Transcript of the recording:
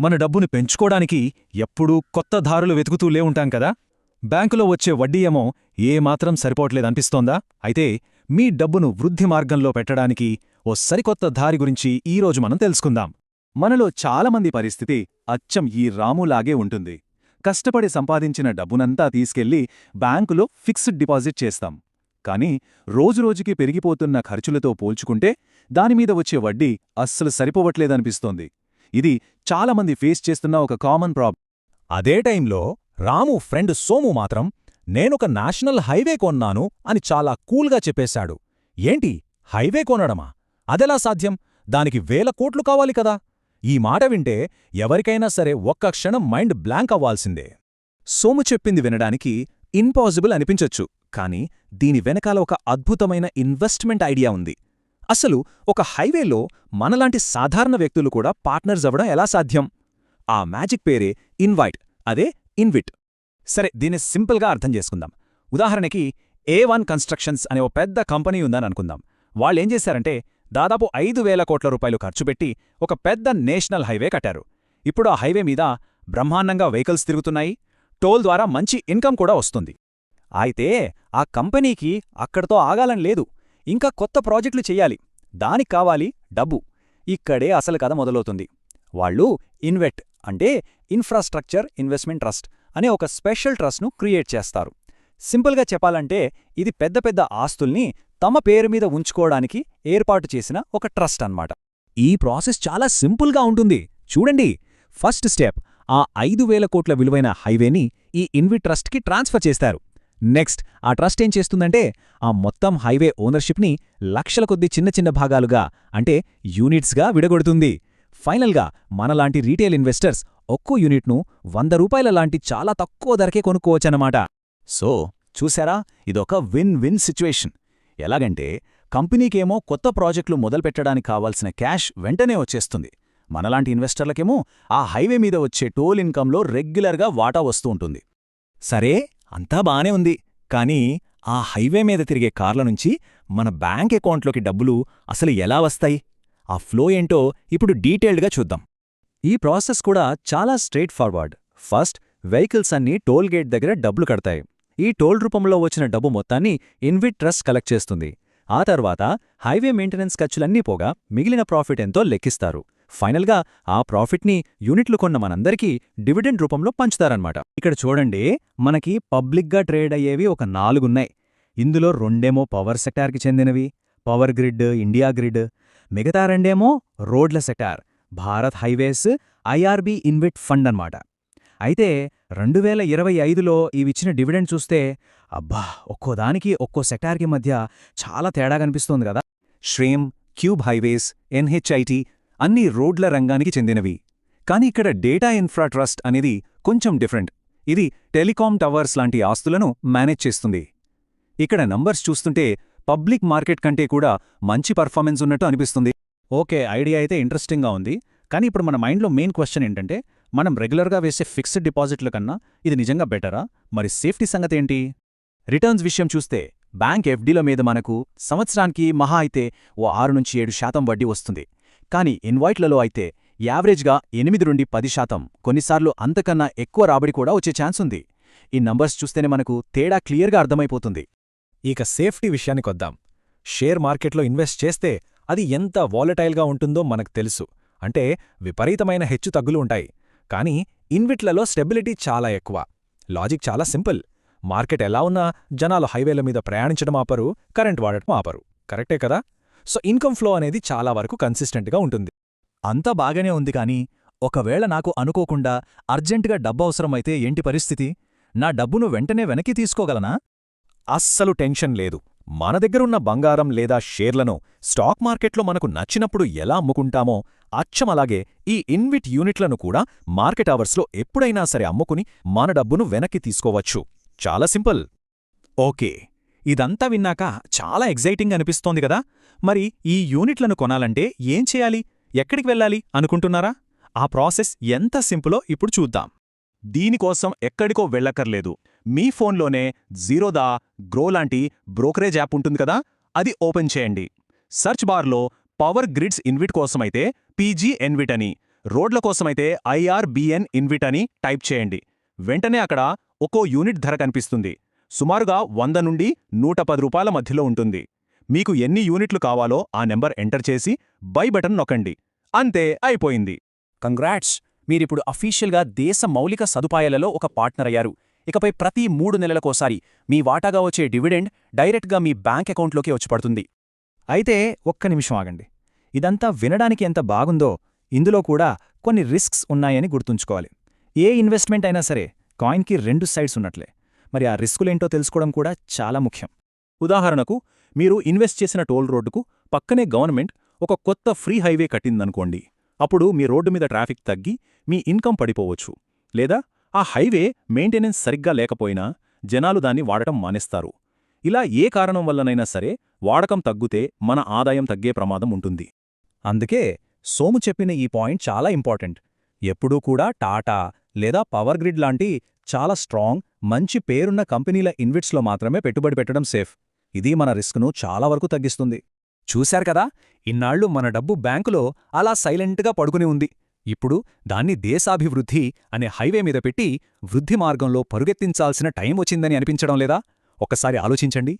మన డబ్బును పెంచుకోడానికి ఎప్పుడూ కొత్త దారులు వెతుకుతూలే ఉంటాం కదా. బ్యాంకులో వచ్చే వడ్డీ ఏమో ఏమాత్రం సరిపోవట్లేదనిపిస్తోందా? అయితే మీ డబ్బును వృద్ధి మార్గంలో పెట్టడానికి ఓ సరికొత్త దారి గురించి ఈరోజు మనం తెలుసుకుందాం. మనలో చాలామంది పరిస్థితి అచ్చం ఈ రాములాగే ఉంటుంది. కష్టపడి సంపాదించిన డబ్బునంతా తీసుకెళ్లి బ్యాంకులో ఫిక్స్డ్ డిపాజిట్ చేస్తాం. కానీ రోజురోజుకి పెరిగిపోతున్న ఖర్చులతో పోల్చుకుంటే దానిమీద వచ్చే వడ్డీ అస్సలు సరిపోవట్లేదనిపిస్తోంది. ఇది చాలామంది ఫేస్ చేస్తున్న ఒక కామన్ ప్రాబ్లం. అదే టైంలో రాము ఫ్రెండ్ సోము మాత్రం నేనొక నేషనల్ హైవే కొన్నాను అని చాలా కూల్గా చెప్పేశాడు. ఏంటి, హైవే కొనడమా? అదెలా సాధ్యం? దానికి వేల కోట్లు కావాలి కదా. ఈ మాట వింటే ఎవరికైనా సరే ఒక్క క్షణం మైండ్ బ్లాంక్ అవ్వాల్సిందే. సోము చెప్పింది వినడానికి ఇంపాసిబుల్ అనిపించొచ్చు, కానీ దీని వెనకాల ఒక అద్భుతమైన ఇన్వెస్ట్మెంట్ ఐడియా ఉంది. అసలు ఒక హైవేలో మనలాంటి సాధారణ వ్యక్తులు కూడా పార్ట్నర్స్ అవ్వడం ఎలా సాధ్యం? ఆ మ్యాజిక్ పేరే ఇన్వైట్, అదే ఇన్విట్. సరే, దీన్ని సింపుల్గా అర్థం చేసుకుందాం. ఉదాహరణకి A1 కన్స్ట్రక్షన్స్ అనే ఓ పెద్ద కంపెనీ ఉందని అనుకుందాం. వాళ్ళేం చేశారంటే దాదాపు 5,000 కోట్ల రూపాయలు ఖర్చుపెట్టి ఒక పెద్ద నేషనల్ హైవే కట్టారు. ఇప్పుడు ఆ హైవే మీద బ్రహ్మాండంగా వెహికల్స్ తిరుగుతున్నాయి, టోల్ ద్వారా మంచి ఇన్కమ్ కూడా వస్తుంది. అయితే ఆ కంపెనీకి అక్కడితో ఆగాలని లేదు, ఇంకా కొత్త ప్రాజెక్టులు చెయ్యాలి. దానికి కావాలి డబ్బు. ఇక్కడే అసలు కథ మొదలవుతుంది. వాళ్ళు ఇన్వెట్ అంటే ఇన్ఫ్రాస్ట్రక్చర్ ఇన్వెస్ట్మెంట్ ట్రస్ట్ అనే ఒక స్పెషల్ ట్రస్ట్ను క్రియేట్ చేస్తారు. సింపుల్గా చెప్పాలంటే ఇది పెద్ద పెద్ద ఆస్తుల్ని తమ పేరు మీద ఉంచుకోవడానికి ఏర్పాటు చేసిన ఒక ట్రస్ట్ అన్నమాట. ఈ ప్రాసెస్ చాలా సింపుల్గా ఉంటుంది. చూడండి, ఫస్ట్ స్టెప్, ఆ 5,000 కోట్ల విలువైన హైవేని ఈ ఇన్విట్ ట్రస్ట్కి ట్రాన్స్ఫర్ చేస్తారు. నెక్స్ట్ ఆ ట్రస్ట్ ఏం చేస్తుందంటే ఆ మొత్తం హైవే ఓనర్షిప్ని లక్షల కొద్ది చిన్న చిన్న భాగాలుగా అంటే యూనిట్స్గా విడగొడుతుంది. ఫైనల్గా మనలాంటి రీటైల్ ఇన్వెస్టర్స్ ఒక్కో యూనిట్ను 100 రూపాయల లాంటి చాలా తక్కువ ధరకే కొనుక్కోవచ్చన్నమాట. సో చూసారా, ఇదొక విన్ విన్ సిచ్యువేషన్. ఎలాగంటే కంపెనీకేమో కొత్త ప్రాజెక్టులు మొదలుపెట్టడానికి కావాల్సిన క్యాష్ వెంటనే వచ్చేస్తుంది. మనలాంటి ఇన్వెస్టర్లకేమో ఆ హైవే మీద వచ్చే టోల్ ఇన్కంలో రెగ్యులర్గా వాటా వస్తూ ఉంటుంది. సరే, అంతా బానే ఉంది. కానీ ఆ హైవే మీద తిరిగే కార్ల నుంచి మన బ్యాంక్ అకౌంట్లోకి డబ్బులు అసలు ఎలా వస్తాయి? ఆ ఫ్లో ఏంటో ఇప్పుడు డీటెయిల్డ్గా చూద్దాం. ఈ ప్రాసెస్ కూడా చాలా స్ట్రెయిట్ ఫార్వర్డ్. ఫస్ట్ వెహికల్స్ అన్నీ టోల్ గేట్ దగ్గర డబ్బులు కడతాయి. ఈ టోల్ రూపంలో వచ్చిన డబ్బు మొత్తాన్ని ఇన్విట్ ట్రస్ట్ కలెక్ట్ చేస్తుంది. ఆ తర్వాత హైవే మెయింటెనెన్స్ ఖర్చులన్నీ పోగా మిగిలిన ప్రాఫిట్ ఎంతో లెక్కిస్తారు. ఫైనల్గా ఆ ప్రాఫిట్ని యూనిట్లు కొన్న మనందరికీ డివిడెండ్ రూపంలో పంచుతారన్నమాట. ఇక్కడ చూడండి, మనకి పబ్లిక్గా ట్రేడ్ అయ్యేవి ఒక 4 ఉన్నాయి. ఇందులో 2 పవర్ సెక్టార్కి చెందినవి, పవర్ గ్రిడ్, ఇండియా గ్రిడ్. మిగతా 2 రోడ్ల sector, Bharat highways, IRB InvIT fund అన్నమాట. అయితే 2025లో ఇవిచ్చిన డివిడెండ్ చూస్తే అబ్బా, ఒక్కోదానికి ఒక్కో సెక్టార్కి మధ్య చాలా తేడా కనిపిస్తోంది కదా. శ్రేమ్, క్యూబ్ హైవేస్, ఎన్హెచ్ఐటి అన్నీ రోడ్ల రంగానికి చెందినవి. కానీ ఇక్కడ డేటా ఇన్ఫ్రా ట్రస్ట్ అనేది కొంచెం డిఫరెంట్. ఇది టెలికాం టవర్స్ లాంటి ఆస్తులను మేనేజ్ చేస్తుంది. ఇక్కడ నంబర్స్ చూస్తుంటే పబ్లిక్ మార్కెట్ కంటే కూడా మంచి పర్ఫార్మెన్స్ ఉన్నట్టు అనిపిస్తుంది. ఓకే, ఐడియా అయితే ఇంట్రెస్టింగ్గా ఉంది. కానీ ఇప్పుడు మన మైండ్లో మెయిన్ క్వశ్చన్ ఏంటంటే, మనం రెగ్యులర్గా వేసే ఫిక్స్డ్ డిపాజిట్ల కన్నా ఇది నిజంగా బెటరా? మరి సేఫ్టీ సంగతేంటి? రిటర్న్స్ విషయం చూస్తే బ్యాంక్ ఎఫ్డీల మీద మనకు సంవత్సరానికి మహా అయితే ఓ 6-7% వడ్డీ వస్తుంది. కానీ ఇన్వైట్లలో అయితే యావరేజ్గా 8-10%, కొన్నిసార్లు అంతకన్నా ఎక్కువ రాబడి కూడా వచ్చే ఛాన్స్ ఉంది. ఈ నంబర్స్ చూస్తేనే మనకు తేడా క్లియర్గా అర్థమైపోతుంది. ఇక సేఫ్టీ విషయానికొద్దాం. షేర్ మార్కెట్లో ఇన్వెస్ట్ చేస్తే అది ఎంత వాలటైల్గా ఉంటుందో మనకు తెలుసు. అంటే విపరీతమైన హెచ్చుతగ్గులు ఉంటాయి. కానీ ఇన్విట్లలో స్టెబిలిటీ చాలా ఎక్కువ. లాజిక్ చాలా సింపుల్. మార్కెట్ ఎలా ఉన్నా జనాలు హైవేల మీద ప్రయాణించడం ఆపరు, కరెంట్ వాడటం ఆపరు. కరెక్టే కదా? సో ఇన్కమ్ ఫ్లో అనేది చాలా వరకు కన్సిస్టెంట్గా ఉంటుంది. అంతా బాగానే ఉంది, కానీ ఒకవేళ నాకు అనుకోకుండా అర్జెంటుగా డబ్బవసరమైతే ఏంటి పరిస్థితి? నా డబ్బును వెంటనే వెనక్కి తీసుకోగలనా? అస్సలు టెన్షన్ లేదు. మన దగ్గరున్న బంగారం లేదా షేర్లను స్టాక్ మార్కెట్లో మనకు నచ్చినప్పుడు ఎలా అమ్ముకుంటామో అచ్చమలాగే ఈ ఇన్విట్ యూనిట్లను కూడా మార్కెట్ అవర్స్లో ఎప్పుడైనా సరే అమ్ముకుని మన డబ్బును వెనక్కి తీసుకోవచ్చు. చాలా సింపుల్. ఓకే, ఇదంతా విన్నాక చాలా ఎగ్జైటింగ్ అనిపిస్తోంది కదా. మరి ఈ యూనిట్లను కొనాలంటే ఏం చేయాలి, ఎక్కడికి వెళ్ళాలి అనుకుంటున్నారా? ఆ ప్రాసెస్ ఎంత సింపులో ఇప్పుడు చూద్దాం. దీనికోసం ఎక్కడికో వెళ్ళక్కర్లేదు. మీ ఫోన్లోనే జీరోదా, గ్రో లాంటి బ్రోకరేజ్ యాప్ ఉంటుంది కదా, అది ఓపెన్ చేయండి. సర్చ్ బార్లో పవర్ గ్రిడ్స్ ఇన్విట్ కోసమైతే పీజీ ఎన్విట్ అని, రోడ్ల కోసమైతే IRBN ఇన్విట్ అని టైప్ చేయండి. వెంటనే అక్కడ ఒక్కో యూనిట్ ధర కనిపిస్తుంది. సుమారుగా 100 నుండి 110 రూపాయల మధ్యలో ఉంటుంది. మీకు ఎన్ని యూనిట్లు కావాలో ఆ నెంబర్ ఎంటర్ చేసి బై బటన్ నొక్కండి. అంతే, అయిపోయింది. కంగ్రాట్స్! మీరిప్పుడు అఫీషియల్గా దేశ మౌలిక సదుపాయాలలో ఒక పార్ట్నర్ అయ్యారు. ఇకపై ప్రతి 3 నెలలకోసారి మీ వాటాగా వచ్చే డివిడెండ్ డైరెక్ట్గా మీ బ్యాంక్ అకౌంట్లోకి వచ్చి పడుతుంది. అయితే ఒక్క నిమిషం ఆగండి. ఇదంతా వినడానికి ఎంత బాగుందో, ఇందులో కూడా కొన్ని రిస్క్స్ ఉన్నాయని గుర్తుంచుకోవాలి. ఏ ఇన్వెస్ట్మెంట్ అయినా సరే కాయిన్కి 2 సైడ్స్ ఉన్నట్లే. మరి ఆ రిస్కులేంటో తెలుసుకోవడం కూడా చాలా ముఖ్యం. ఉదాహరణకు, మీరు ఇన్వెస్ట్ చేసిన టోల్ రోడ్డుకు పక్కనే గవర్నమెంట్ ఒక కొత్త ఫ్రీ హైవే కట్టిందనుకోండి. అప్పుడు మీ రోడ్డు మీద ట్రాఫిక్ తగ్గి మీ ఇన్కమ్ పడిపోవచ్చు. లేదా ఆ హైవే మెయింటెనెన్స్ సరిగ్గా లేకపోయినా జనాలు దాన్ని వాడటం మానేస్తారు. ఇలా ఏ కారణం వల్లనైనా సరే వాడకం తగ్గుతే మన ఆదాయం తగ్గే ప్రమాదం ఉంటుంది. అందుకే సోము చెప్పిన ఈ పాయింట్ చాలా ఇంపార్టెంట్. ఎప్పుడూ కూడా టాటా లేదా పవర్ గ్రిడ్ లాంటి చాలా స్ట్రాంగ్, మంచి పేరున్న కంపెనీల ఇన్వెస్ట్స్లో మాత్రమే పెట్టుబడి పెట్టడం సేఫ్. ఇది మన రిస్క్ను చాలా వరకు తగ్గిస్తుంది. చూశారు కదా, ఇన్నాళ్లు మన డబ్బు బ్యాంకులో అలా సైలెంట్గా పడుకుని ఉంది. ఇప్పుడు దాన్ని దేశాభివృద్ధి అనే హైవే మీద పెట్టి వృద్ధి మార్గంలో పరుగెత్తించాల్సిన టైం వచ్చిందని అనిపించడం లేదా? ఒక్కసారి ఆలోచించండి.